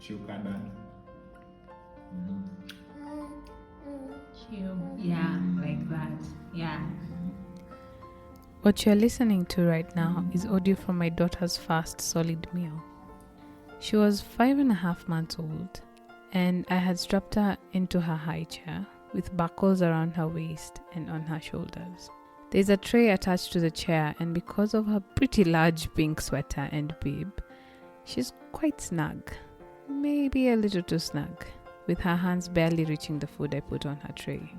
Chukadan. Yeah, like that. Yeah. What you're listening to right now is audio from my daughter's first solid meal. She was 5.5 months old, and I had strapped her into her high chair with buckles around her waist and on her shoulders. There's a tray attached to the chair, and because of her pretty large pink sweater and bib, she's quite snug, maybe a little too snug, with her hands barely reaching the food I put on her tray.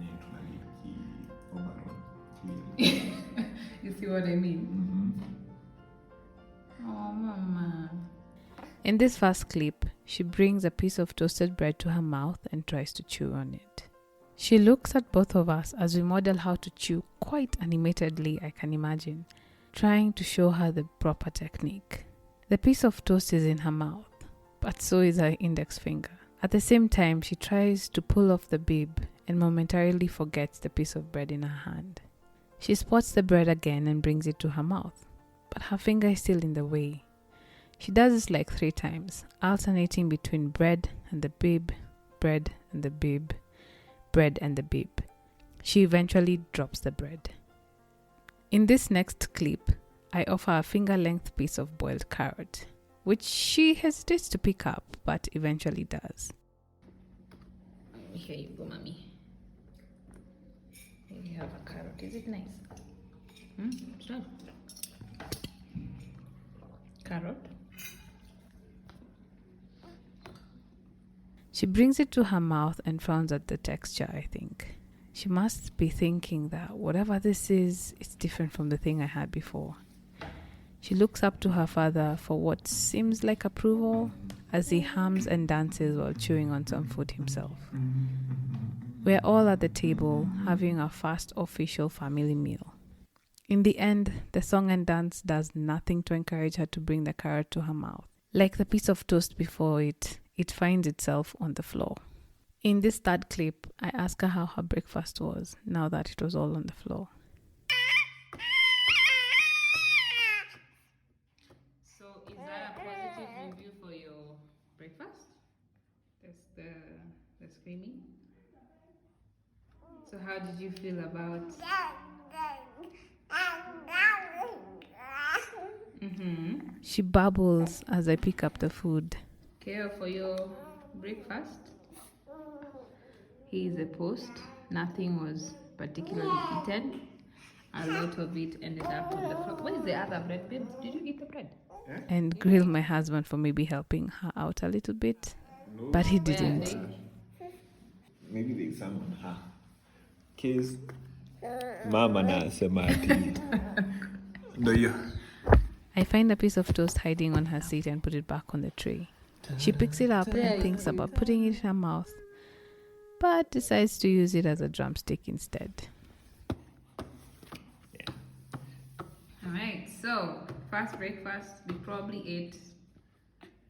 You see what I mean? Oh, Mama. In this first clip, she brings a piece of toasted bread to her mouth and tries to chew on it. She looks at both of us as we model how to chew quite animatedly, I can imagine, trying to show her the proper technique. The piece of toast is in her mouth, but so is her index finger. At the same time, she tries to pull off the bib and momentarily forgets the piece of bread in her hand. She spots the bread again and brings it to her mouth, but her finger is still in the way. She does this like 3 times, alternating between bread and the bib, bread and the bib, bread and the bib. She eventually drops the bread. In this next clip, I offer a finger-length piece of boiled carrot, which she hesitates to pick up, but eventually does. Here you go, Mommy. Here you have a carrot. Is it nice? Stop. Carrot. She brings it to her mouth and frowns at the texture, I think. She must be thinking that whatever this is, it's different from the thing I had before. She looks up to her father for what seems like approval as he hums and dances while chewing on some food himself. We're all at the table having our first official family meal. In the end, the song and dance does nothing to encourage her to bring the carrot to her mouth. Like the piece of toast before it finds itself on the floor. In this third clip, I ask her how her breakfast was now that it was all on the floor. So, is that a positive review for your breakfast? That's the screaming. So, how did you feel about? She babbles as I pick up the food. Care for your breakfast? He is a post. Nothing was particularly eaten. A lot of it ended up on the floor. Where is the other bread, babes? Did you eat the bread? And grill my husband for maybe helping her out a little bit. No. But he didn't. Maybe they examine her. Case Mama na semati. No, you. I find a piece of toast hiding on her seat and put it back on the tray. She picks it up and thinks about putting it in her mouth, but decides to use it as a drumstick instead. Yeah. Alright, so first breakfast, we probably ate,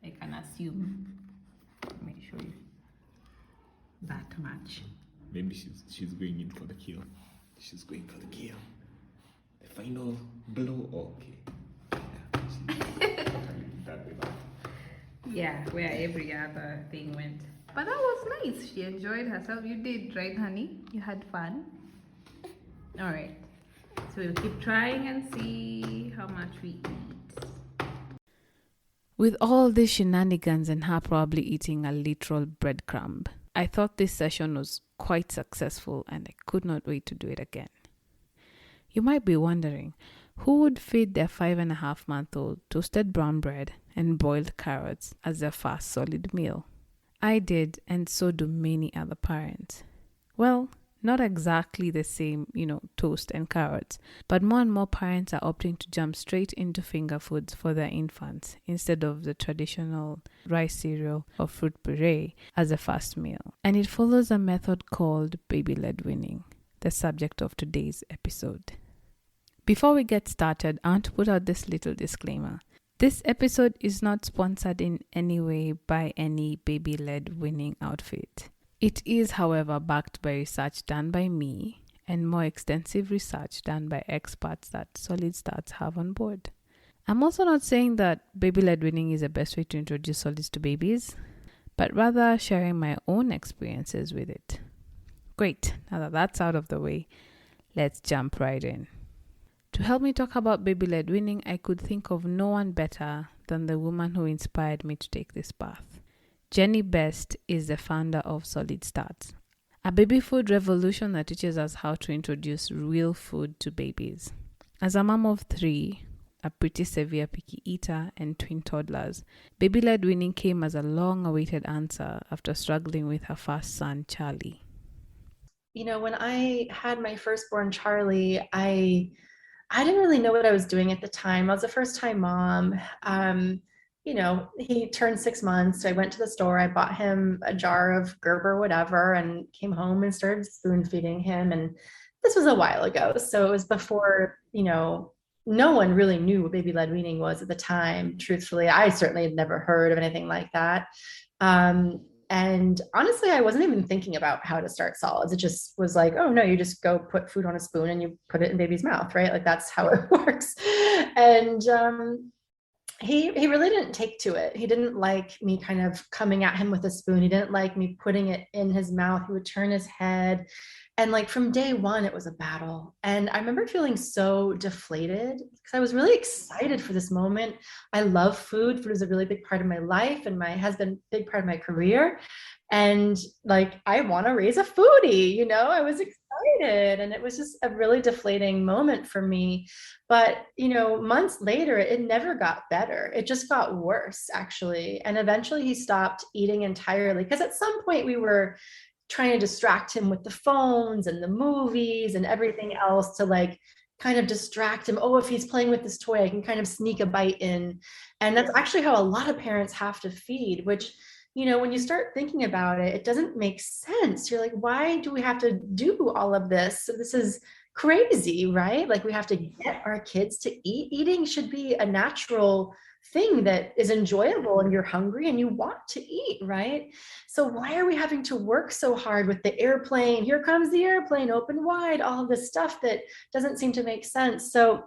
I can assume, let me show you, that much. Maybe she's going in for the kill. She's going for the kill. The final blow. Okay. Yeah, where every other thing went. But that was nice. She enjoyed herself. You did, right, honey? You had fun. All right. So we'll keep trying and see how much we eat. With all these shenanigans and her probably eating a literal breadcrumb, I thought this session was quite successful and I could not wait to do it again. You might be wondering, who would feed their 5.5-month-old toasted brown bread and boiled carrots as their first solid meal? I did, and so do many other parents. Well, not exactly the same, toast and carrots, but more and more parents are opting to jump straight into finger foods for their infants instead of the traditional rice cereal or fruit puree as a first meal. And it follows a method called baby-led weaning, the subject of today's episode. Before we get started, I want to put out this little disclaimer. This episode is not sponsored in any way by any baby-led weaning outfit. It is, however, backed by research done by me and more extensive research done by experts that Solid Starts have on board. I'm also not saying that baby-led weaning is the best way to introduce solids to babies, but rather sharing my own experiences with it. Great, now that that's out of the way, let's jump right in. To help me talk about baby-led weaning, I could think of no one better than the woman who inspired me to take this path. Jenny Best is the founder of Solid Start, a baby food revolution that teaches us how to introduce real food to babies. As a mom of 3, a pretty severe picky eater, and twin toddlers, baby-led weaning came as a long-awaited answer after struggling with her first son, Charlie. You know, when I had my firstborn, Charlie, I didn't really know what I was doing at the time. I was a first-time mom. You know, he turned 6 months. So I went to the store, I bought him a jar of Gerber, whatever, and came home and started spoon feeding him. And this was a while ago. So it was before, you know, no one really knew what baby-led weaning was at the time. Truthfully, I certainly had never heard of anything like that. And honestly, I wasn't even thinking about how to start solids. It just was like, oh no, you just go put food on a spoon and you put it in baby's mouth, right? Like that's how it works. And he really didn't take to it. He didn't like me kind of coming at him with a spoon. He didn't like me putting it in his mouth. He would turn his head. And like from day one, it was a battle. And I remember feeling so deflated because I was really excited for this moment. I love food. Food is a really big part of my life and has been a big part of my career. And like, I want to raise a foodie, you know, I was excited and it was just a really deflating moment for me. But, you know, months later, it never got better. It just got worse, actually. And eventually he stopped eating entirely because at some point we were trying to distract him with the phones and the movies and everything else to like kind of distract him. Oh, if he's playing with this toy, I can kind of sneak a bite in. And that's actually how a lot of parents have to feed, which, you know, when you start thinking about it, it doesn't make sense. You're like, why do we have to do all of this? So this is crazy, right? Like we have to get our kids to eat. Eating should be a natural thing that is enjoyable and you're hungry and you want to eat, right? So why are we having to work so hard with the airplane? Here comes the airplane, open wide, all of this stuff that doesn't seem to make sense. So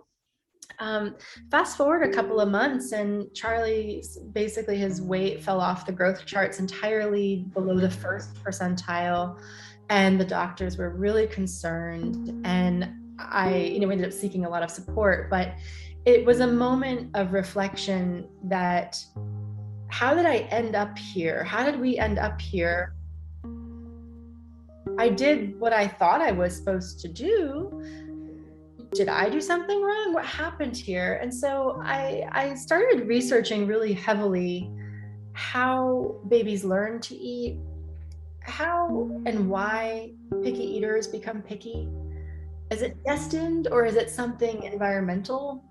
fast forward a couple of months and Charlie, basically his weight fell off the growth charts entirely below the first percentile. And the doctors were really concerned. And we ended up seeking a lot of support, but it was a moment of reflection that how did I end up here? How did we end up here? I did what I thought I was supposed to do. Did I do something wrong? What happened here? And so I started researching really heavily how babies learn to eat, how and why picky eaters become picky. Is it destined or is it something environmental?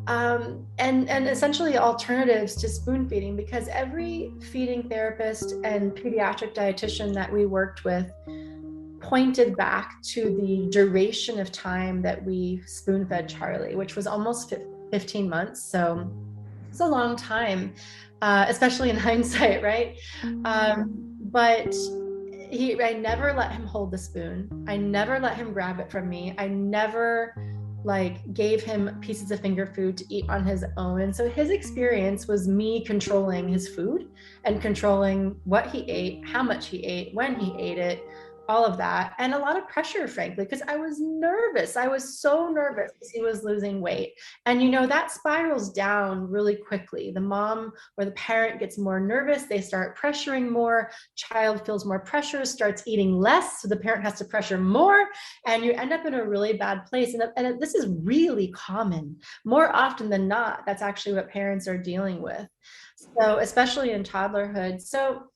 And essentially alternatives to spoon feeding, because every feeding therapist and pediatric dietitian that we worked with pointed back to the duration of time that we spoon fed Charlie, which was almost 15 months. So it's a long time, especially in hindsight, right? But I never let him hold the spoon. I never let him grab it from me. I never gave him pieces of finger food to eat on his own. And so his experience was me controlling his food and controlling what he ate, how much he ate, when he ate it, all of that. And a lot of pressure, frankly, because I was nervous. I was so nervous because he was losing weight. And, that spirals down really quickly. The mom or the parent gets more nervous. They start pressuring more. Child feels more pressure, starts eating less. So the parent has to pressure more. And you end up in a really bad place. And this is really common. More often than not, that's actually what parents are dealing with. So especially in toddlerhood. So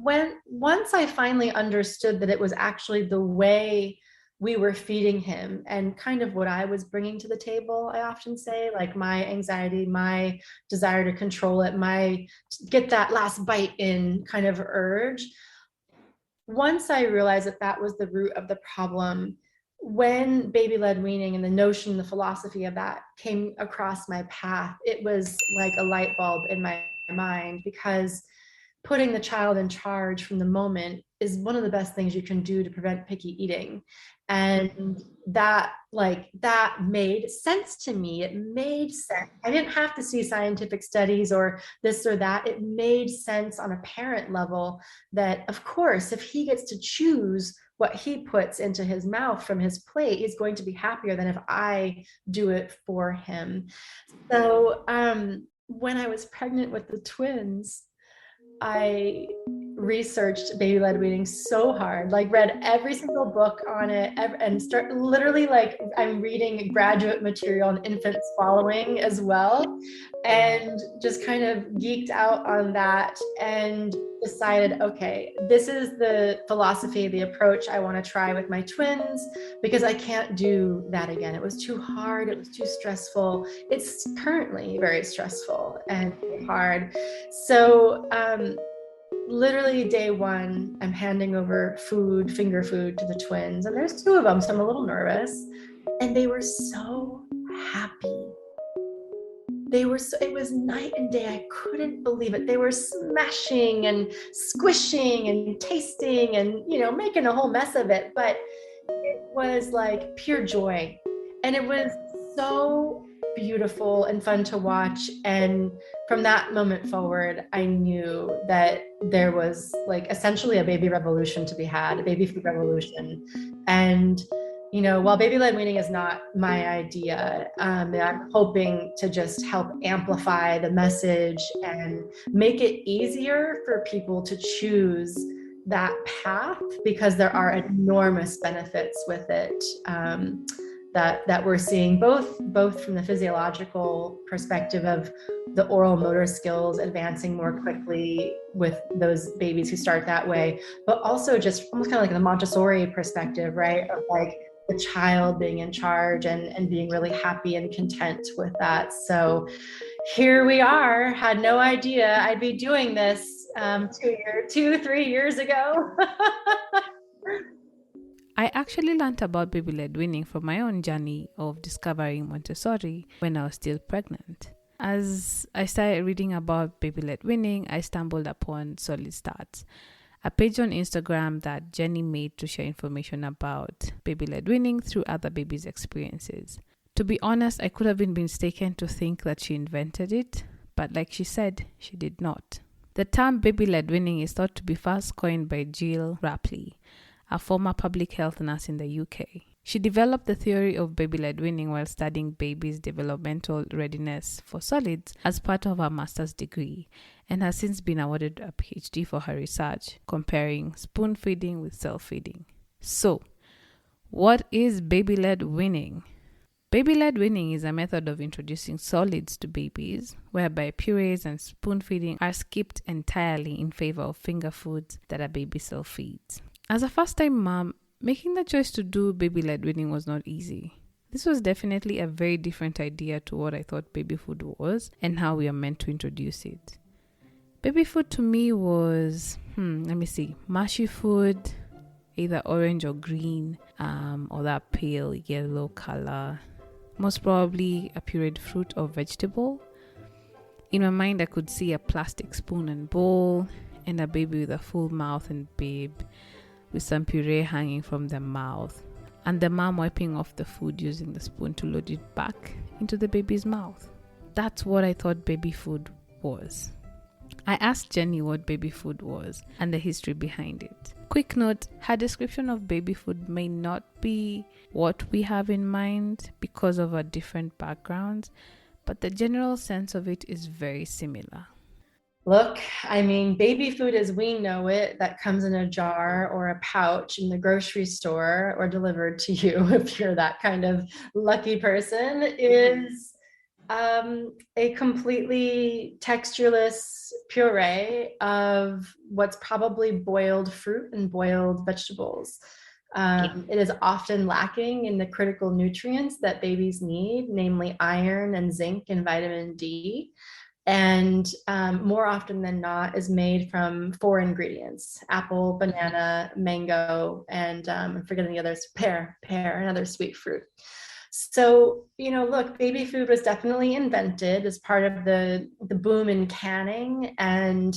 once I finally understood that it was actually the way we were feeding him and kind of what I was bringing to the table, I often say, like my anxiety, my desire to control it, my get that last bite in kind of urge. Once I realized that that was the root of the problem, when baby-led weaning and the notion, the philosophy of that came across my path, it was like a light bulb in my mind, because putting the child in charge from the moment is one of the best things you can do to prevent picky eating. And that made sense to me. It made sense. I didn't have to see scientific studies or this or that. It made sense on a parent level that, of course, if he gets to choose what he puts into his mouth from his plate, he's going to be happier than if I do it for him. So when I was pregnant with the twins, I researched baby-led weaning so hard, like read every single book on it, and start literally like I'm reading graduate material on infant swallowing as well, and just kind of geeked out on that and decided, okay, this is the philosophy, the approach I want to try with my twins, because I can't do that again. It was too hard. It was too stressful. It's currently very stressful and hard. So literally day one, I'm handing over food, finger food, to the twins, and there's two of them, so I'm a little nervous, and they were so happy. It was night and day. I couldn't believe it. They were smashing and squishing and tasting and, making a whole mess of it, but it was like pure joy. And it was so beautiful and fun to watch. And from that moment forward, I knew that there was like essentially a baby revolution to be had, a baby food revolution. And while baby-led weaning is not my idea, I'm hoping to just help amplify the message and make it easier for people to choose that path, because there are enormous benefits with it that we're seeing, both from the physiological perspective of the oral motor skills advancing more quickly with those babies who start that way, but also just almost kind of like the Montessori perspective, right? Of like the child being in charge and being really happy and content with that. So here we are. Had no idea I'd be doing this 3 years ago. I actually learned about baby-led weaning from my own journey of discovering Montessori when I was still pregnant. As I started reading about baby-led weaning, I stumbled upon Solid Starts, a page on Instagram that Jenny made to share information about baby-led weaning through other babies' experiences. To be honest, I could have been mistaken to think that she invented it, but like she said, she did not. The term baby-led weaning is thought to be first coined by Jill Rapley, a former public health nurse in the UK. She developed the theory of baby-led weaning while studying babies' developmental readiness for solids as part of her master's degree, and has since been awarded a PhD for her research comparing spoon feeding with self-feeding. So, what is baby-led weaning? Baby-led weaning is a method of introducing solids to babies whereby purees and spoon feeding are skipped entirely in favor of finger foods that a baby self-feeds. As a first-time mom, making the choice to do baby-led weaning was not easy. This was definitely a very different idea to what I thought baby food was and how we are meant to introduce it. Baby food to me was, mushy food, either orange or green, or that pale yellow color. Most probably a pureed fruit or vegetable. In my mind, I could see a plastic spoon and bowl, and a baby with a full mouth and bib, with some puree hanging from the mouth, and the mom wiping off the food using the spoon to load it back into the baby's mouth. That's what I thought baby food was. I asked Jenny what baby food was and the history behind it. Quick note, her description of baby food may not be what we have in mind because of our different backgrounds, but the general sense of it is very similar. Look, baby food as we know it, that comes in a jar or a pouch in the grocery store or delivered to you, if you're that kind of lucky person, is a completely textureless puree of what's probably boiled fruit and boiled vegetables. It is often lacking in the critical nutrients that babies need, namely iron and zinc and vitamin D. And more often than not is made from 4 ingredients: apple, banana, mango, and I'm forgetting the others, pear, another sweet fruit. So, look, baby food was definitely invented as part of the boom in canning and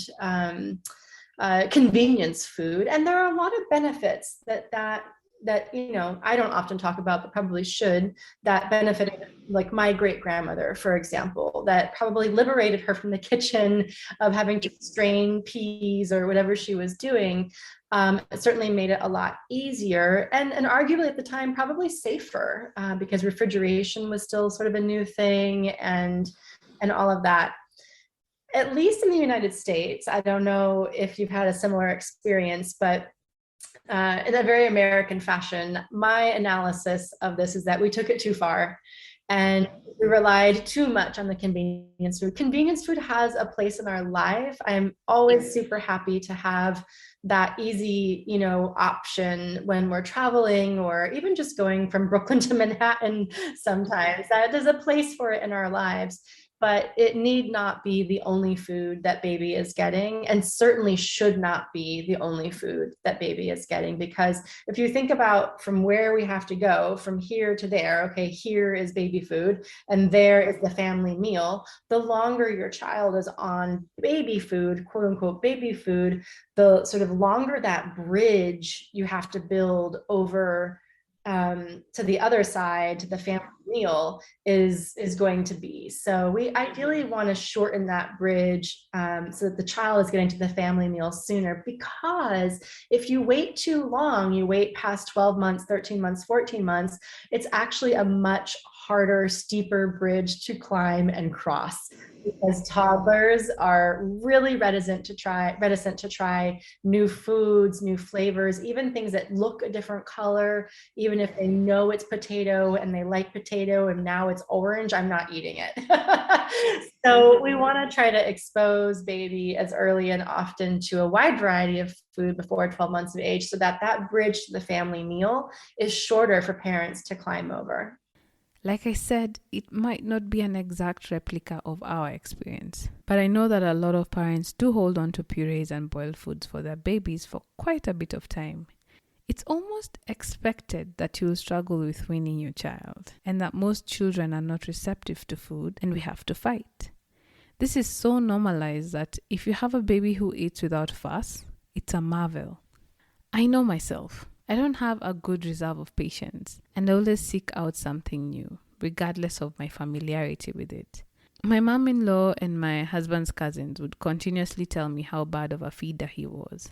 convenience food. And there are a lot of benefits that I don't often talk about, but probably should, that benefited, like my great grandmother, for example, that probably liberated her from the kitchen of having to strain peas or whatever she was doing. It certainly made it a lot easier and arguably at the time probably safer, because refrigeration was still sort of a new thing and all of that. At least in the United States, I don't know if you've had a similar experience, but in a very American fashion, my analysis of this is that we took it too far and we relied too much on the convenience food. Convenience food has a place in our life. I'm always super happy to have that easy, option when we're traveling or even just going from Brooklyn to Manhattan sometimes. There's a place for it in our lives. But it need not be the only food that baby is getting, and certainly should not be the only food that baby is getting. Because if you think about from where we have to go, from here to there, okay, here is baby food, and there is the family meal, the longer your child is on baby food, quote unquote baby food, the sort of longer that bridge you have to build over to the other side, to the family meal, is going to be. So we ideally want to shorten that bridge, so that the child is getting to the family meal sooner. Because if you wait too long, you wait past 12 months, 13 months, 14 months, it's actually a much harder, steeper bridge to climb and cross, because toddlers are really reticent to try new foods, new flavors, even things that look a different color. Even if they know it's potato and they like potato and now it's orange, I'm not eating it. So we want to try to expose baby as early and often to a wide variety of food before 12 months of age, so that that bridge to the family meal is shorter for parents to climb over. Like I said, it might not be an exact replica of our experience, but I know that a lot of parents do hold on to purees and boiled foods for their babies for quite a bit of time. It's almost expected that you'll struggle with weaning your child, and that most children are not receptive to food and we have to fight. This is so normalized that if you have a baby who eats without fuss, it's a marvel. I know myself. I don't have a good reserve of patience, and I always seek out something new, regardless of my familiarity with it. My mom-in-law and my husband's cousins would continuously tell me how bad of a feeder he was.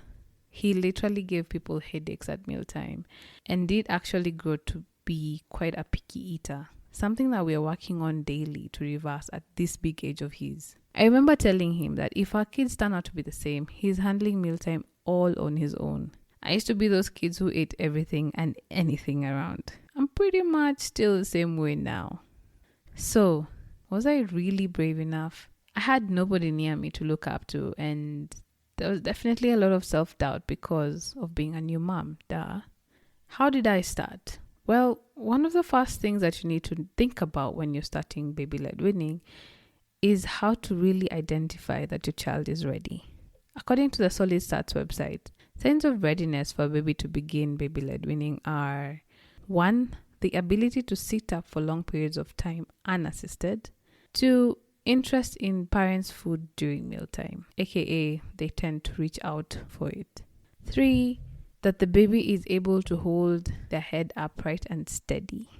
He literally gave people headaches at mealtime and did actually grow to be quite a picky eater, something that we are working on daily to reverse at this big age of his. I remember telling him that if our kids turn out to be the same, he's handling mealtime all on his own. I used to be those kids who ate everything and anything around. I'm pretty much still the same way now. So, was I really brave enough? I had nobody near me to look up to, and there was definitely a lot of self-doubt because of being a new mom. Duh. How did I start? Well, one of the first things that you need to think about when you're starting baby-led weaning is how to really identify that your child is ready. According to the Solid Stats website, signs of readiness for a baby to begin baby-led weaning are: 1. The ability to sit up for long periods of time unassisted. 2. Interest in parents' food during mealtime, aka they tend to reach out for it. 3. That the baby is able to hold their head upright and steady.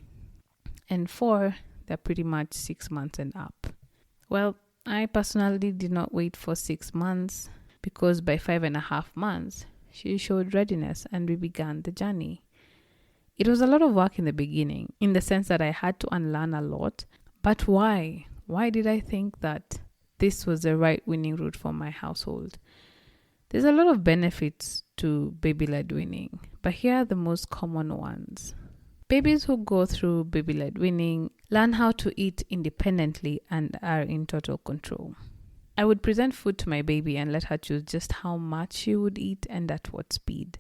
And 4. They're pretty much 6 months and up. Well, I personally did not wait for 6 months, because by 5.5 months, she showed readiness and we began the journey. It was a lot of work in the beginning, in the sense that I had to unlearn a lot. But why? Why did I think that this was the right weaning route for my household? There's a lot of benefits to baby-led weaning, but here are the most common ones. Babies who go through baby-led weaning learn how to eat independently and are in total control. I would present food to my baby and let her choose just how much she would eat and at what speed.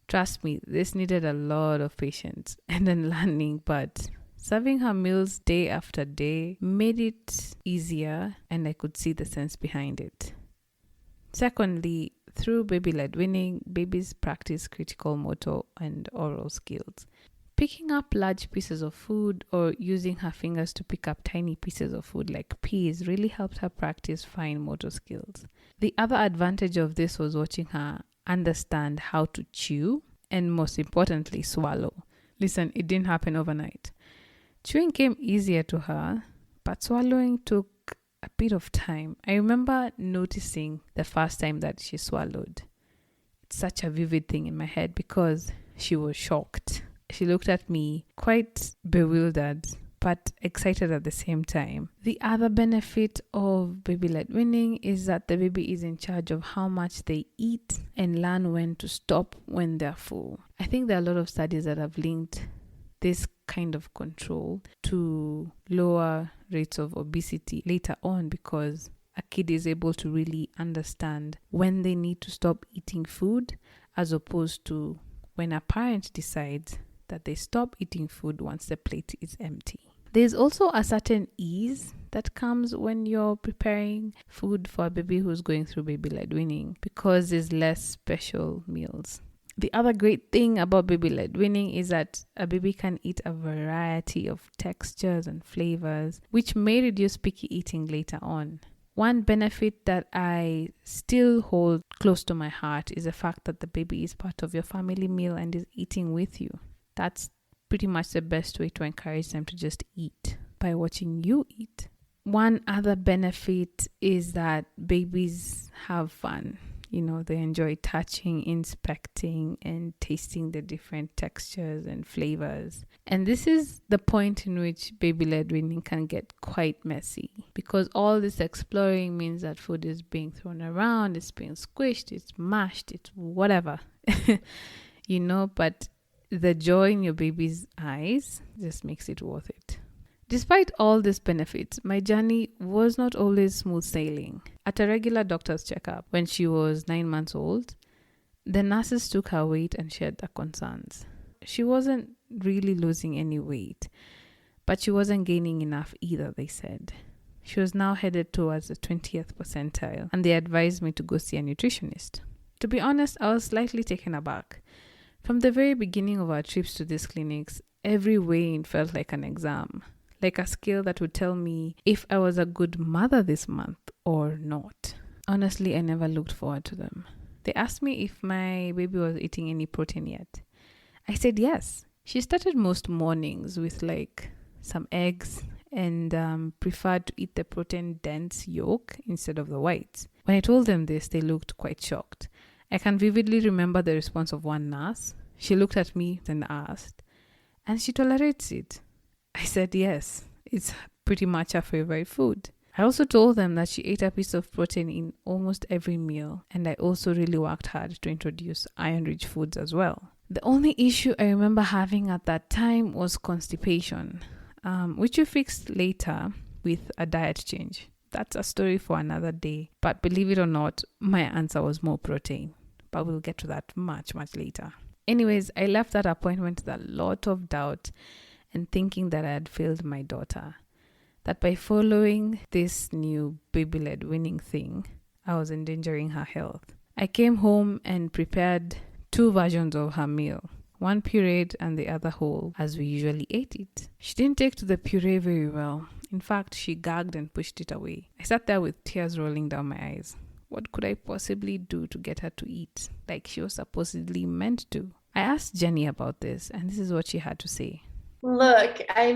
Trust me, this needed a lot of patience and then learning, but serving her meals day after day made it easier, and I could see the sense behind it. Secondly, through baby-led weaning, babies practice critical motor and oral skills. Picking up large pieces of food or using her fingers to pick up tiny pieces of food like peas really helped her practice fine motor skills. The other advantage of this was watching her understand how to chew and, most importantly, swallow. Listen, it didn't happen overnight. Chewing came easier to her, but swallowing took a bit of time. I remember noticing the first time that she swallowed. It's such a vivid thing in my head because she was shocked. She looked at me quite bewildered, but excited at the same time. The other benefit of baby-led weaning is that the baby is in charge of how much they eat and learn when to stop when they're full. I think there are a lot of studies that have linked this kind of control to lower rates of obesity later on, because a kid is able to really understand when they need to stop eating food, as opposed to when a parent decides that they stop eating food once the plate is empty. There's also a certain ease that comes when you're preparing food for a baby who's going through baby-led weaning, because there's less special meals. The other great thing about baby-led weaning is that a baby can eat a variety of textures and flavors, which may reduce picky eating later on. One benefit that I still hold close to my heart is the fact that the baby is part of your family meal and is eating with you. That's pretty much the best way to encourage them to just eat, by watching you eat. One other benefit is that babies have fun. They enjoy touching, inspecting, and tasting the different textures and flavors. And this is the point in which baby-led weaning can get quite messy, because all this exploring means that food is being thrown around, it's being squished, it's mashed, it's whatever, but the joy in your baby's eyes just makes it worth it. Despite all these benefits, my journey was not always smooth sailing. At a regular doctor's checkup when she was 9 months old, the nurses took her weight and shared their concerns. She wasn't really losing any weight, but she wasn't gaining enough either, they said. She was now headed towards the 20th percentile, and they advised me to go see a nutritionist. To be honest, I was slightly taken aback. From the very beginning of our trips to these clinics, every weigh-in felt like an exam, like a scale that would tell me if I was a good mother this month or not. Honestly, I never looked forward to them. They asked me if my baby was eating any protein yet. I said yes. She started most mornings with some eggs and preferred to eat the protein-dense yolk instead of the whites. When I told them this, they looked quite shocked. I can vividly remember the response of one nurse. She looked at me, then asked, "And she tolerates it?" I said yes, it's pretty much her favorite food. I also told them that she ate a piece of protein in almost every meal, and I also really worked hard to introduce iron-rich foods as well. The only issue I remember having at that time was constipation, which we fixed later with a diet change. That's a story for another day, but believe it or not, my answer was more protein. But we'll get to that much, much later. Anyways, I left that appointment with a lot of doubt and thinking that I had failed my daughter. That by following this new baby-led weaning thing, I was endangering her health. I came home and prepared 2 versions of her meal, one pureed and the other whole, as we usually ate it. She didn't take to the puree very well. In fact, she gagged and pushed it away. I sat there with tears rolling down my eyes. What could I possibly do to get her to eat, like she was supposedly meant to? I asked Jenny about this, and this is what she had to say. Look, I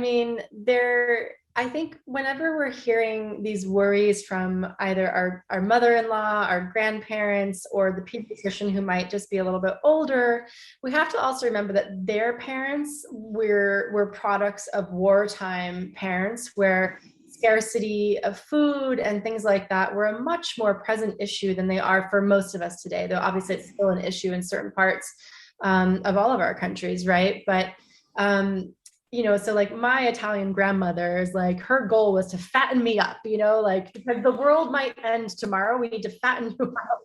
think whenever we're hearing these worries from either our mother-in-law, our grandparents, or the pediatrician who might just be a little bit older, we have to also remember that their parents were products of wartime parents, where scarcity of food and things like that were a much more present issue than they are for most of us today, though obviously it's still an issue in certain parts of all of our countries, right? But so my Italian grandmother is her goal was to fatten me up, because the world might end tomorrow, we need to fatten you up.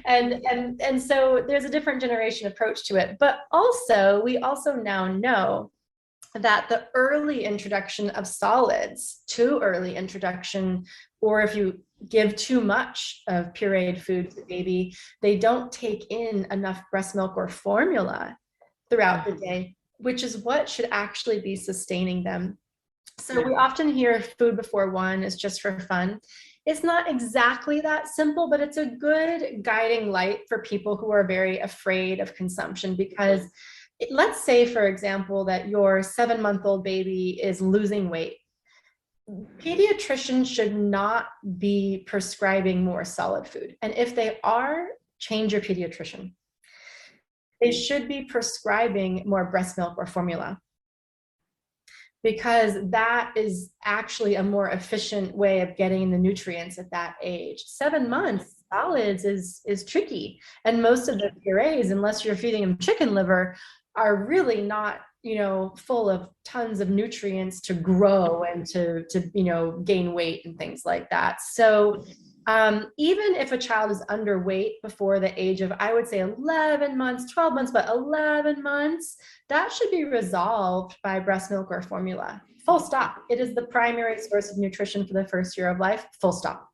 And so there's a different generation approach to it. But also, we also now know that the early introduction of solids, too early introduction, or if you give too much of pureed food to the baby, they don't take in enough breast milk or formula throughout the day. which is what should actually be sustaining them. So we often hear food before one is just for fun. It's not exactly that simple, but it's a good guiding light for people who are very afraid of consumption, because let's say, for example, that your 7-month-old baby is losing weight. Pediatricians should not be prescribing more solid food. And if they are, change your pediatrician. They should be prescribing more breast milk or formula, because that is actually a more efficient way of getting the nutrients at that age. 7 months, solids is tricky. And most of the purees, unless you're feeding them chicken liver, are really not, full of tons of nutrients to grow and to gain weight and things like that. So even if a child is underweight before the age of, I would say 11 months, 12 months, but 11 months, that should be resolved by breast milk or formula. Full stop. It is the primary source of nutrition for the first year of life. Full stop.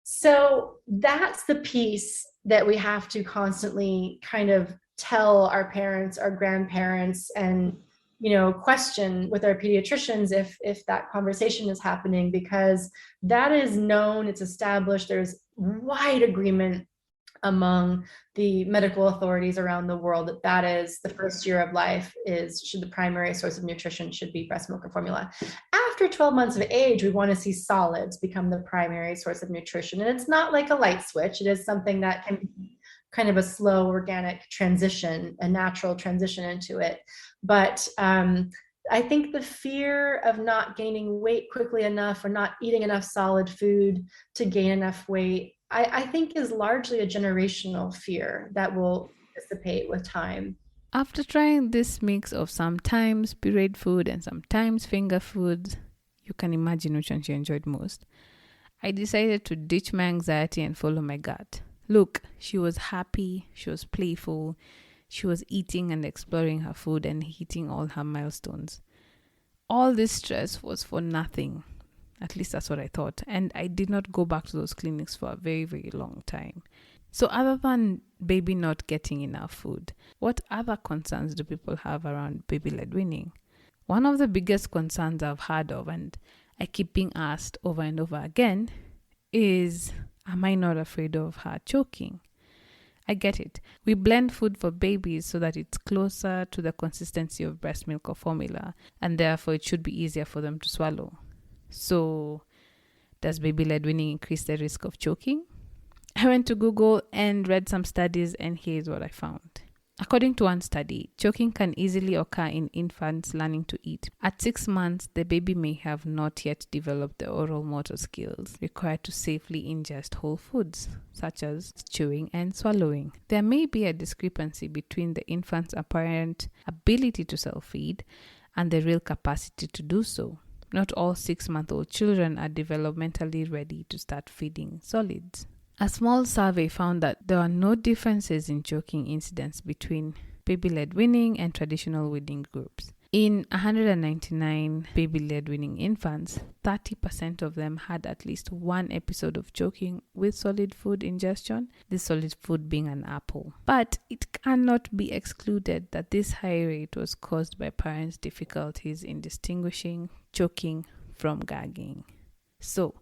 So that's the piece that we have to constantly kind of tell our parents, our grandparents, and question with our pediatricians if that conversation is happening, because that is known, it's established, there's wide agreement among the medical authorities around the world that is the first year of life should the primary source of nutrition should be breast milk or formula. After 12 months of age, we want to see solids become the primary source of nutrition. And it's not like a light switch. It is something that can kind of a slow organic transition, a natural transition into it. But I think the fear of not gaining weight quickly enough or not eating enough solid food to gain enough weight, I think is largely a generational fear that will dissipate with time. After trying this mix of sometimes pureed food and sometimes finger foods, you can imagine which one she enjoyed most. I decided to ditch my anxiety and follow my gut. Look, she was happy, she was playful, she was eating and exploring her food and hitting all her milestones. All this stress was for nothing. At least that's what I thought. And I did not go back to those clinics for a very, very long time. So other than baby not getting enough food, what other concerns do people have around baby-led weaning? One of the biggest concerns I've heard of, and I keep being asked over and over again, is, am I not afraid of her choking? I get it. We blend food for babies so that it's closer to the consistency of breast milk or formula, and therefore it should be easier for them to swallow. So, does baby-led weaning increase the risk of choking? I went to Google and read some studies, and here's what I found. According to one study, choking can easily occur in infants learning to eat. At 6 months, the baby may have not yet developed the oral motor skills required to safely ingest whole foods, such as chewing and swallowing. There may be a discrepancy between the infant's apparent ability to self-feed and the real capacity to do so. Not all 6-month-old children are developmentally ready to start feeding solids. A small survey found that there are no differences in choking incidence between baby-led weaning and traditional weaning groups. In 199 baby-led weaning infants, 30% of them had at least one episode of choking with solid food ingestion, this solid food being an apple. But it cannot be excluded that this high rate was caused by parents' difficulties in distinguishing choking from gagging. So,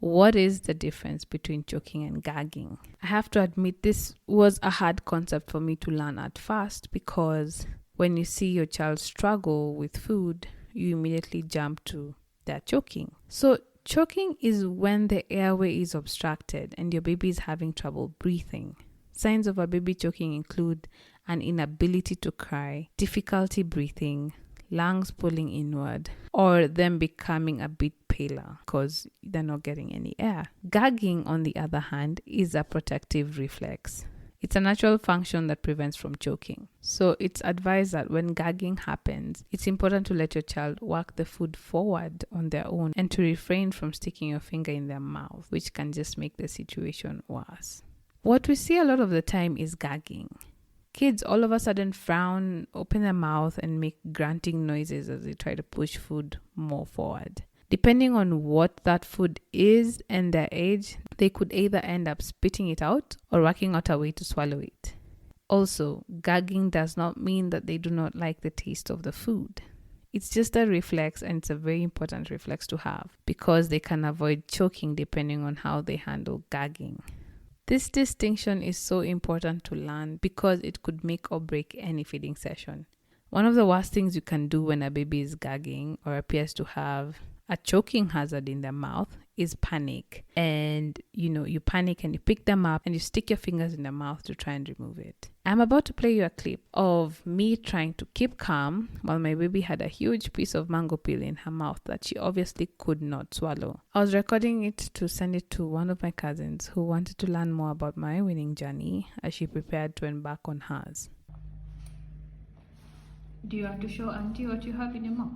what is the difference between choking and gagging? I have to admit this was a hard concept for me to learn at first, because when you see your child struggle with food, you immediately jump to their choking. So choking is when the airway is obstructed and your baby is having trouble breathing. Signs of a baby choking include an inability to cry, difficulty breathing, lungs pulling inward, or them becoming a bit paler because they're not getting any air. Gagging, on the other hand, is a protective reflex. It's a natural function that prevents from choking. So it's advised that when gagging happens, it's important to let your child work the food forward on their own and to refrain from sticking your finger in their mouth, which can just make the situation worse. What we see a lot of the time is gagging. Kids all of a sudden frown, open their mouth, and make grunting noises as they try to push food more forward. Depending on what that food is and their age, they could either end up spitting it out or working out a way to swallow it. Also, gagging does not mean that they do not like the taste of the food. It's just a reflex, and it's a very important reflex to have because they can avoid choking depending on how they handle gagging. This distinction is so important to learn because it could make or break any feeding session. One of the worst things you can do when a baby is gagging or appears to have a choking hazard in their mouth is panic. And you panic and you pick them up and you stick your fingers in their mouth to try and remove it. I'm about to play you a clip of me trying to keep calm while my baby had a huge piece of mango peel in her mouth that she obviously could not swallow. I was recording it to send it to one of my cousins who wanted to learn more about my weaning journey as she prepared to embark on hers. Do you have to show auntie what you have in your mouth?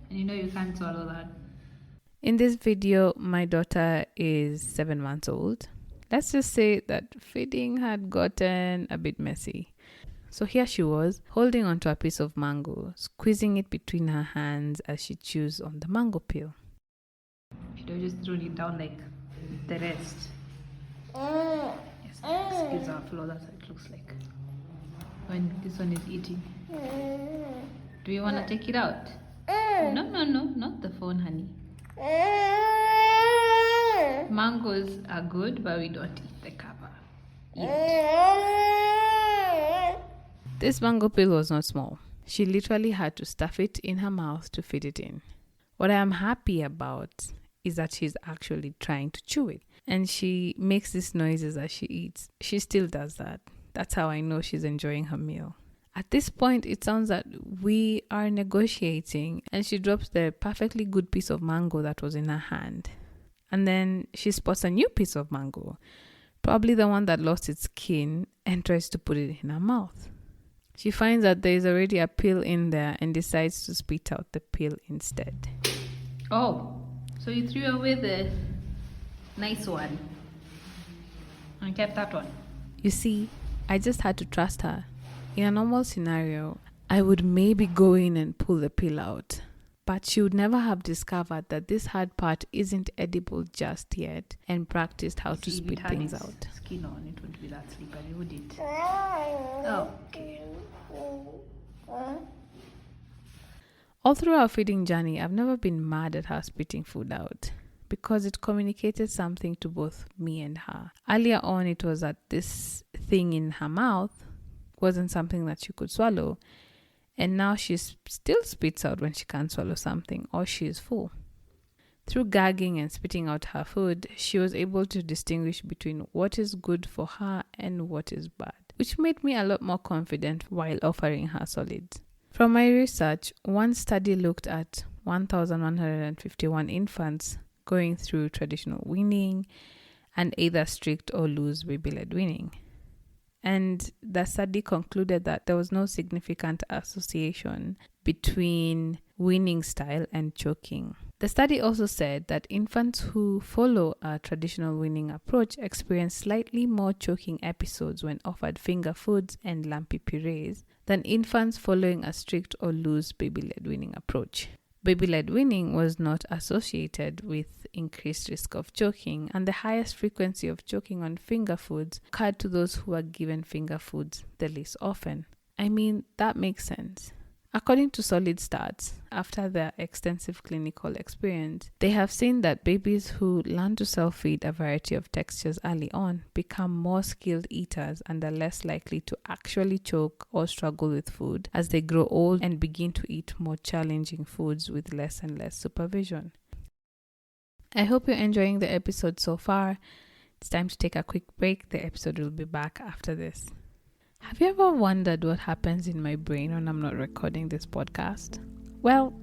And you can't swallow that. In this video, my daughter is 7 months old. Let's just say that feeding had gotten a bit messy. So here she was, holding onto a piece of mango, squeezing it between her hands as she chews on the mango peel. She don't just throw it down like the rest. Yes, excuse our floor, that's what it looks like when this one is eating. Do you want to take it out? No, not the phone, honey. Mangoes are good, but we don't eat the cover yet. This mango peel was not small. She literally had to stuff it in her mouth to fit it in. What I am happy about is that she's actually trying to chew it. And she makes these noises as she eats. She still does that. That's how I know she's enjoying her meal. At this point, it sounds that we are negotiating, and she drops the perfectly good piece of mango that was in her hand. And then she spots a new piece of mango, probably the one that lost its skin, and tries to put it in her mouth. She finds that there is already a peel in there and decides to spit out the peel instead. Oh, so you threw away the nice one and kept that one? You see, I just had to trust her. In a normal scenario, I would maybe go in and pull the peel out. But she would never have discovered that this hard part isn't edible just yet and practiced how to spit things out. Skin on, it wouldn't be that slippery, would it? Oh, okay. All through our feeding journey, I've never been mad at her spitting food out because it communicated something to both me and her. Earlier on, it was that this thing in her mouth wasn't something that she could swallow, and now she still spits out when she can't swallow something or she is full. Through gagging and spitting out her food, she was able to distinguish between what is good for her and what is bad, which made me a lot more confident while offering her solids. From my research, one study looked at 1,151 infants going through traditional weaning and either strict or loose baby-led weaning. And the study concluded that there was no significant association between weaning style and choking. The study also said that infants who follow a traditional weaning approach experience slightly more choking episodes when offered finger foods and lumpy purees than infants following a strict or loose baby-led weaning approach. Baby-led weaning was not associated with increased risk of choking, and the highest frequency of choking on finger foods occurred to those who were given finger foods the least often. I mean, that makes sense. According to Solid Stats, after their extensive clinical experience, they have seen that babies who learn to self-feed a variety of textures early on become more skilled eaters and are less likely to actually choke or struggle with food as they grow old and begin to eat more challenging foods with less and less supervision. I hope you're enjoying the episode so far. It's time to take a quick break. The episode will be back after this. Have you ever wondered what happens in my brain when I'm not recording this podcast? Well,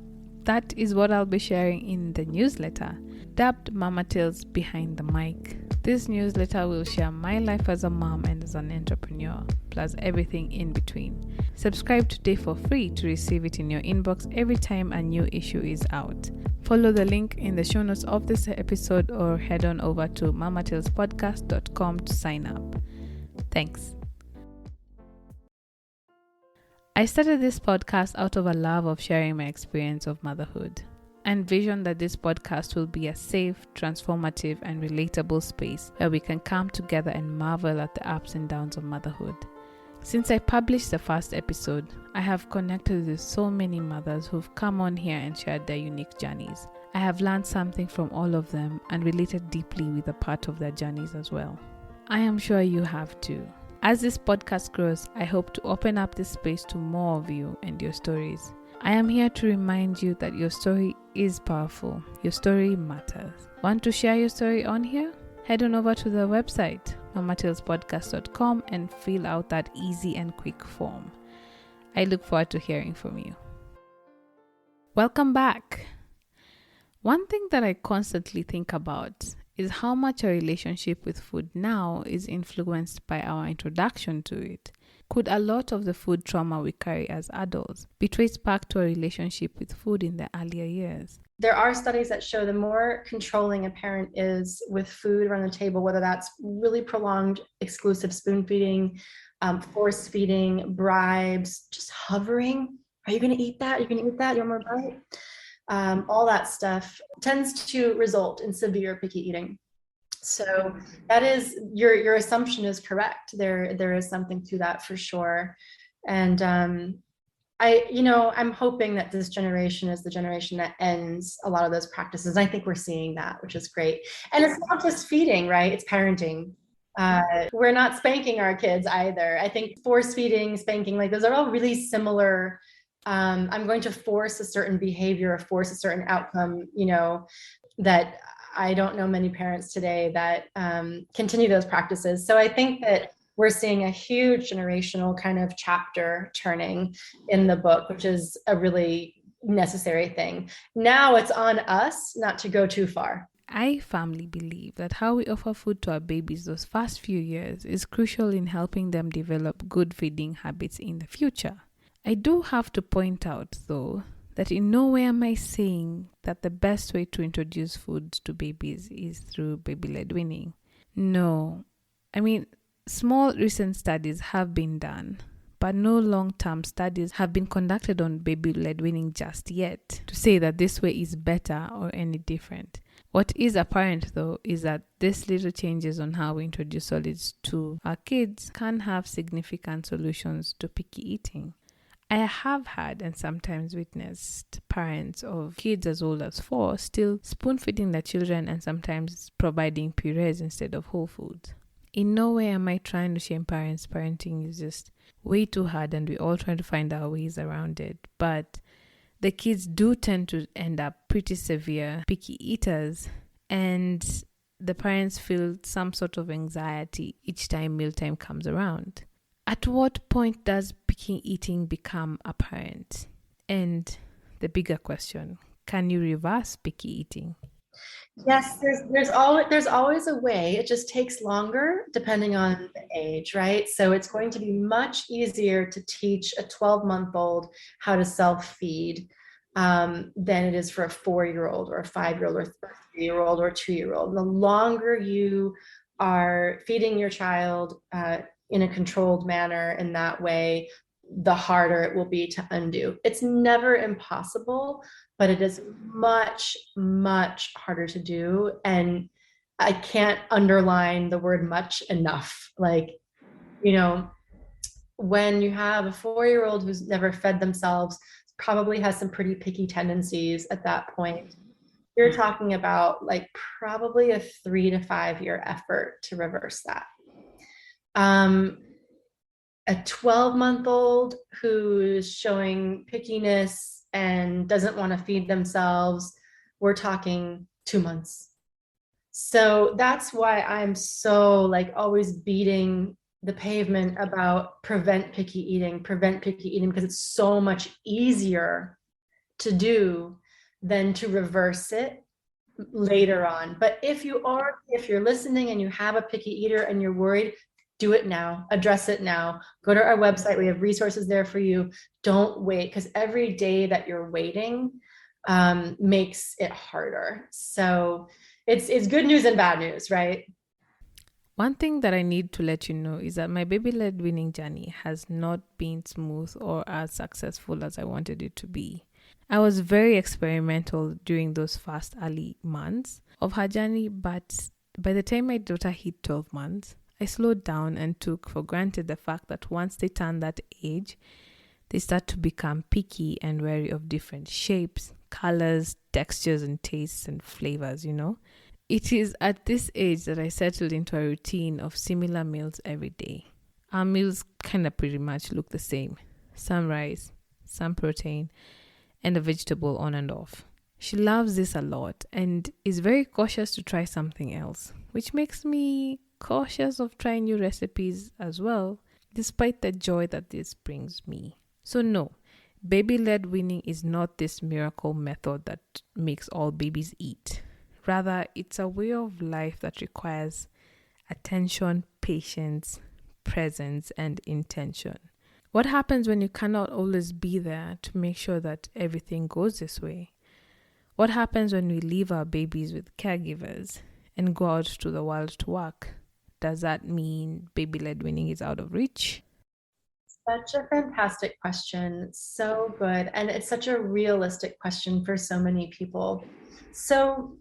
that is what I'll be sharing in the newsletter, dubbed Mama Tales Behind the Mic. This newsletter will share my life as a mom and as an entrepreneur, plus everything in between. Subscribe today for free to receive it in your inbox every time a new issue is out. Follow the link in the show notes of this episode or head on over to mamatalespodcast.com to sign up. Thanks. I started this podcast out of a love of sharing my experience of motherhood. I envision that this podcast will be a safe, transformative, and relatable space where we can come together and marvel at the ups and downs of motherhood. Since I published the first episode, I have connected with so many mothers who've come on here and shared their unique journeys. I have learned something from all of them and related deeply with a part of their journeys as well. I am sure you have too. As this podcast grows, I hope to open up this space to more of you and your stories. I am here to remind you that your story is powerful. Your story matters. Want to share your story on here? Head on over to the website, mamatilspodcast.com, and fill out that easy and quick form. I look forward to hearing from you. Welcome back. One thing that I constantly think about is how much our relationship with food now is influenced by our introduction to it. Could a lot of the food trauma we carry as adults be traced back to our relationship with food in the earlier years? There are studies that show the more controlling a parent is with food around the table, whether that's really prolonged exclusive spoon feeding, force feeding, bribes, just hovering. Are you going to eat that? You're going to eat that? You want more bite? All that stuff tends to result in severe picky eating. So that is, your assumption is correct. There is something to that for sure. And I'm hoping that this generation is the generation that ends a lot of those practices. I think we're seeing that, which is great. And it's not just feeding, right? It's parenting. We're not spanking our kids either. I think force feeding, spanking, like those are all really similar. I'm going to force a certain behavior or force a certain outcome, that I don't know many parents today that continue those practices. So I think that we're seeing a huge generational kind of chapter turning in the book, which is a really necessary thing. Now it's on us not to go too far. I firmly believe that how we offer food to our babies those first few years is crucial in helping them develop good feeding habits in the future. I do have to point out, though, that in no way am I saying that the best way to introduce food to babies is through baby-led weaning. No. I mean, small recent studies have been done, but no long-term studies have been conducted on baby-led weaning just yet to say that this way is better or any different. What is apparent, though, is that these little changes on how we introduce solids to our kids can have significant solutions to picky eating. I have had and sometimes witnessed parents of kids as old as 4 still spoon-feeding their children and sometimes providing purees instead of whole foods. In no way am I trying to shame parents. Parenting is just way too hard and we're all trying to find our ways around it. But the kids do tend to end up pretty severe picky eaters, and the parents feel some sort of anxiety each time mealtime comes around. At what point does picky eating become apparent? And the bigger question, can you reverse picky eating? Yes, there's always a way. It just takes longer depending on the age, right? So it's going to be much easier to teach a 12-month-old how to self-feed than it is for a 4-year-old or a 5-year-old or a 3-year-old or a 2-year-old. The longer you are feeding your child in a controlled manner in that way, the harder it will be to undo. It's never impossible, but it is much, much harder to do. And I can't underline the word much enough. Like, when you have a 4-year-old who's never fed themselves, probably has some pretty picky tendencies at that point, you're talking about like probably a 3 to 5 year effort to reverse that. A 12-month-old who's showing pickiness and doesn't want to feed themselves, we're talking 2 months. So that's why I'm so always beating the pavement about prevent picky eating, because it's so much easier to do than to reverse it later on. But if you're listening and you have a picky eater and you're worried, do it now, address it now. Go to our website. We have resources there for you. Don't wait, because every day that you're waiting makes it harder. So it's good news and bad news, right? One thing that I need to let you know is that my baby-led weaning journey has not been smooth or as successful as I wanted it to be. I was very experimental during those first early months of her journey, but by the time my daughter hit 12 months, I slowed down and took for granted the fact that once they turn that age, they start to become picky and wary of different shapes, colors, textures, and tastes and flavors, you know. It is at this age that I settled into a routine of similar meals every day. Our meals kind of pretty much look the same: some rice, some protein, and a vegetable on and off. She loves this a lot and is very cautious to try something else, which makes me cautious of trying new recipes as well, despite the joy that this brings me. So no, baby-led weaning is not this miracle method that makes all babies eat. Rather, it's a way of life that requires attention, patience, presence, and intention. What happens when you cannot always be there to make sure that everything goes this way? What happens when we leave our babies with caregivers and go out to the world to work? Does that mean baby-led weaning is out of reach? Such a fantastic question. So good. And it's such a realistic question for so many people. So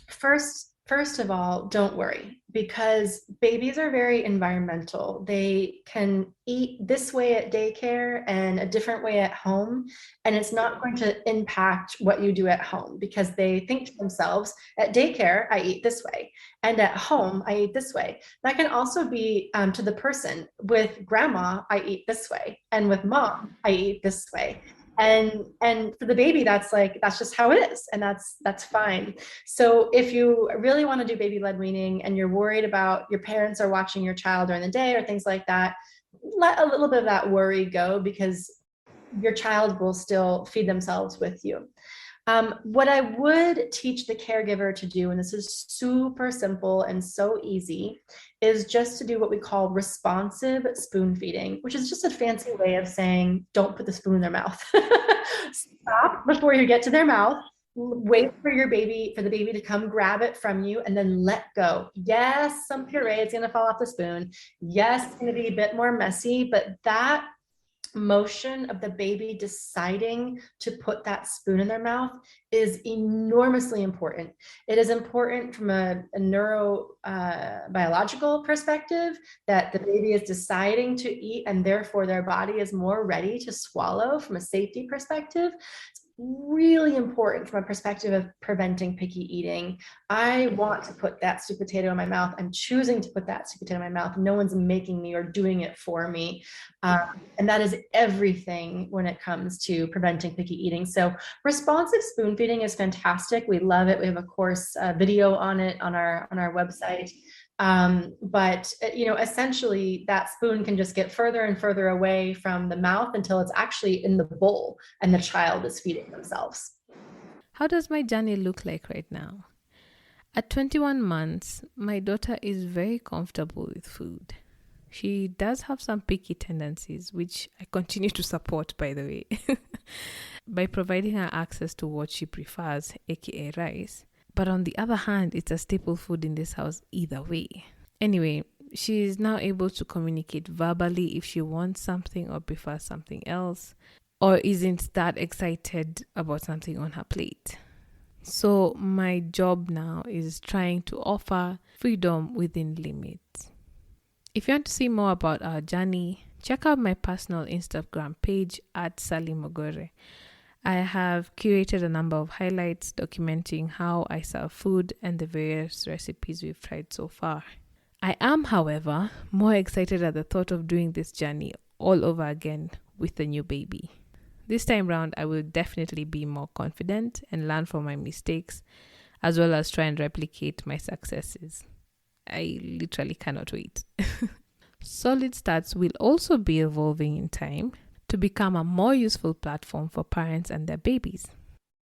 first of all, don't worry, because babies are very environmental. They can eat this way at daycare and a different way at home, and it's not going to impact what you do at home, because they think to themselves, at daycare I eat this way, and at home I eat this way. That can also be to the person. With grandma I eat this way, and with mom I eat this way. And for the baby, that's just how it is, and that's fine. So if you really want to do baby-led weaning and you're worried about your parents are watching your child during the day or things like that, let a little bit of that worry go, because your child will still feed themselves with you. What I would teach the caregiver to do, and this is super simple and so easy, is just to do what we call responsive spoon feeding, which is just a fancy way of saying, don't put the spoon in their mouth. Stop before you get to their mouth. Wait for the baby to come grab it from you, and then let go. Yes, some puree is going to fall off the spoon. Yes, it's going to be a bit more messy, but that motion of the baby deciding to put that spoon in their mouth is enormously important. It is important from a neurobiological perspective, that the baby is deciding to eat, and therefore their body is more ready to swallow from a safety perspective. Really important from a perspective of preventing picky eating. I want to put that sweet potato in my mouth. I'm choosing to put that sweet potato in my mouth. No one's making me or doing it for me. And that is everything when it comes to preventing picky eating. So responsive spoon feeding is fantastic. We love it. We have a course video on it on our website. But essentially that spoon can just get further and further away from the mouth until it's actually in the bowl and the child is feeding themselves. How does my journey look like right now? At 21 months, my daughter is very comfortable with food. She does have some picky tendencies, which I continue to support, by the way, by providing her access to what she prefers, aka rice. But on the other hand, it's a staple food in this house either way. Anyway, she is now able to communicate verbally if she wants something or prefers something else, or isn't that excited about something on her plate. So my job now is trying to offer freedom within limits. If you want to see more about our journey, check out my personal Instagram page at @salimogore. I have curated a number of highlights documenting how I serve food and the various recipes we've tried so far. I am, however, more excited at the thought of doing this journey all over again with the new baby. This time round, I will definitely be more confident and learn from my mistakes, as well as try and replicate my successes. I literally cannot wait. Solid Starts will also be evolving in time to become a more useful platform for parents and their babies.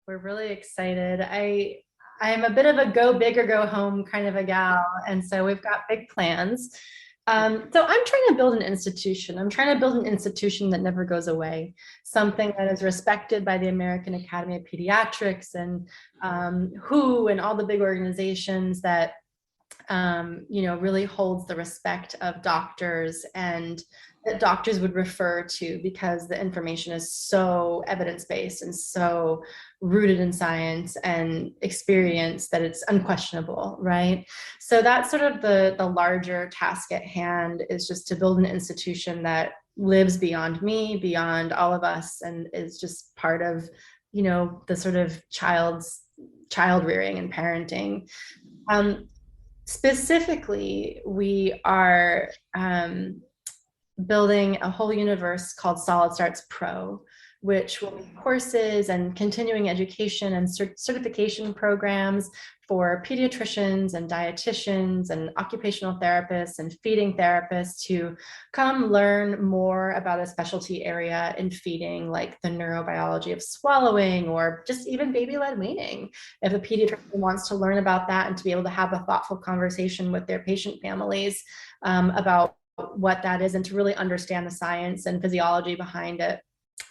We're really excited. I am a bit of a go big or go home kind of a gal, and so we've got big plans. So I'm trying to build an institution. I'm trying to build an institution that never goes away, something that is respected by the American Academy of Pediatrics and WHO and all the big organizations that really holds the respect of doctors and that doctors would refer to, because the information is so evidence-based and so rooted in science and experience that it's unquestionable, right? So that's sort of the larger task at hand, is just to build an institution that lives beyond me, beyond all of us, and is just part of, the sort of child rearing and parenting. Specifically, we are building a whole universe called Solid Starts Pro, which will be courses and continuing education and certification programs for pediatricians and dietitians and occupational therapists and feeding therapists to come learn more about a specialty area in feeding, like the neurobiology of swallowing, or just even baby-led weaning. If a pediatrician wants to learn about that and to be able to have a thoughtful conversation with their patient families about what that is, and to really understand the science and physiology behind it.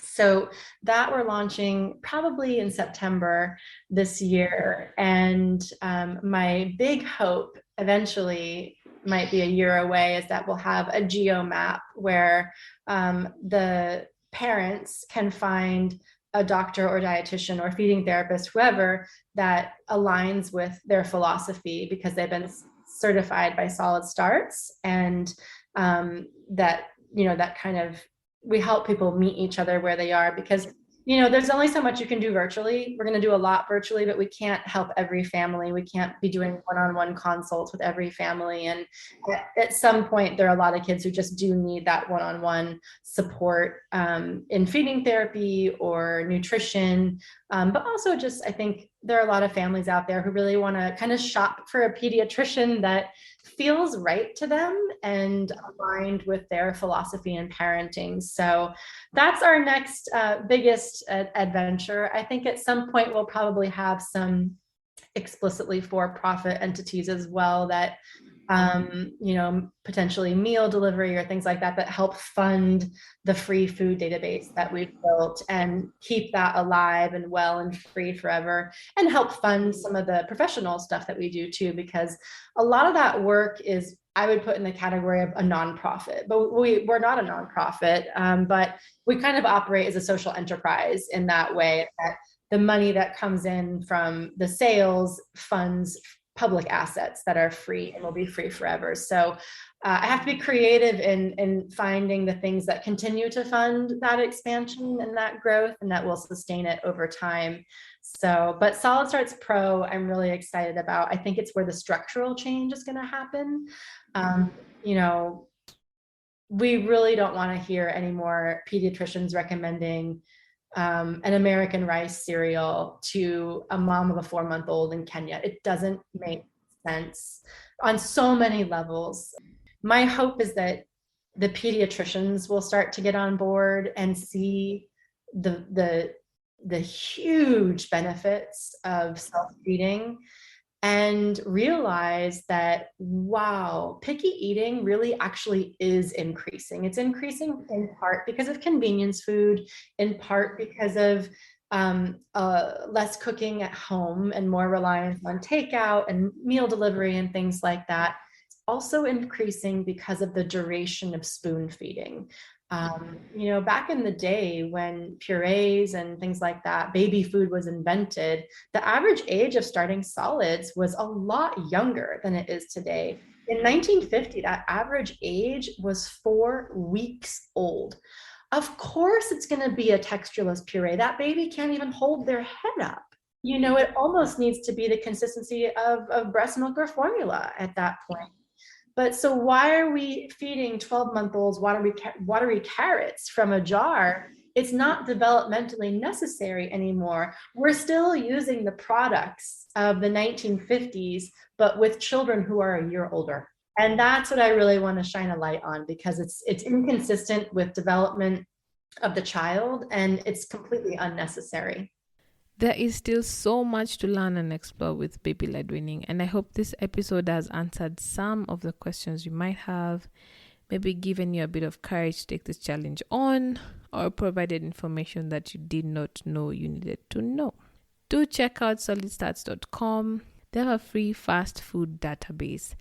So that we're launching probably in September this year. And my big hope eventually, might be a year away, is that we'll have a geo map where the parents can find a doctor or dietitian or feeding therapist, whoever, that aligns with their philosophy, because they've been certified by Solid Starts, and that kind of, we help people meet each other where they are, because there's only so much you can do virtually. We're going to do a lot virtually, but we can't help every family. We can't be doing one-on-one consults with every family. And at some point, there are a lot of kids who just do need that one-on-one support in feeding therapy or nutrition. But also just, I think there are a lot of families out there who really want to kind of shop for a pediatrician that feels right to them and aligned with their philosophy and parenting. So that's our next biggest adventure. I think at some point we'll probably have some explicitly for-profit entities as well that potentially meal delivery or things like that help fund the free food database that we've built and keep that alive and well and free forever, and help fund some of the professional stuff that we do too, because a lot of that work is, I would put in the category of a nonprofit, but we're not a nonprofit, but we kind of operate as a social enterprise in that way, that the money that comes in from the sales funds public assets that are free and will be free forever. So I have to be creative in finding the things that continue to fund that expansion and that growth, and that will sustain it over time. So, but Solid Starts Pro, I'm really excited about. I think it's where the structural change is going to happen. We really don't want to hear any more pediatricians recommending an American rice cereal to a mom of a 4-month-old in Kenya. It doesn't make sense on so many levels. My hope is that the pediatricians will start to get on board and see the huge benefits of self-feeding, and realize that, wow, picky eating really actually is increasing. It's increasing in part because of convenience food, in part because of less cooking at home and more reliance on takeout and meal delivery and things like that. It's also increasing because of the duration of spoon feeding. Back in the day when purees and things like that, baby food was invented, the average age of starting solids was a lot younger than it is today. In 1950, that average age was 4 weeks old. Of course, it's going to be a textureless puree. That baby can't even hold their head up. It almost needs to be the consistency of breast milk or formula at that point. But so why are we feeding 12-month-olds watery carrots from a jar? It's not developmentally necessary anymore. We're still using the products of the 1950s, but with children who are a year older. And that's what I really want to shine a light on, because it's inconsistent with development of the child, and it's completely unnecessary. There is still so much to learn and explore with baby-led weaning, and I hope this episode has answered some of the questions you might have, maybe given you a bit of courage to take this challenge on, or provided information that you did not know you needed to know. Do check out solidstarts.com. They have a free fast food database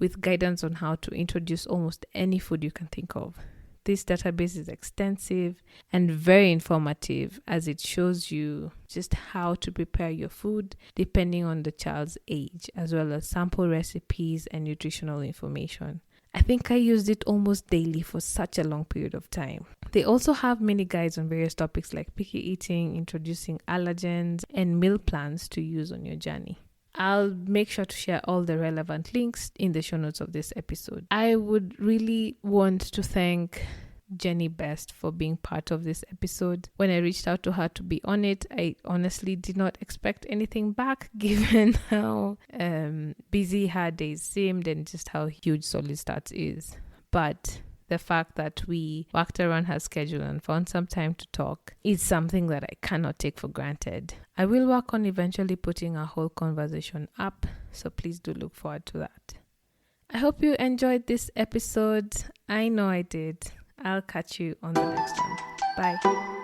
with guidance on how to introduce almost any food you can think of. This database is extensive and very informative as it shows you just how to prepare your food depending on the child's age, as well as sample recipes and nutritional information. I think I used it almost daily for such a long period of time. They also have mini guides on various topics like picky eating, introducing allergens, and meal plans to use on your journey. I'll make sure to share all the relevant links in the show notes of this episode. I would really want to thank Jenny Best for being part of this episode. When I reached out to her to be on it, I honestly did not expect anything back given how busy her days seemed and just how huge Solid Starts is. But the fact that we worked around her schedule and found some time to talk is something that I cannot take for granted. I will work on eventually putting our whole conversation up, so please do look forward to that. I hope you enjoyed this episode. I know I did. I'll catch you on the next one. Bye.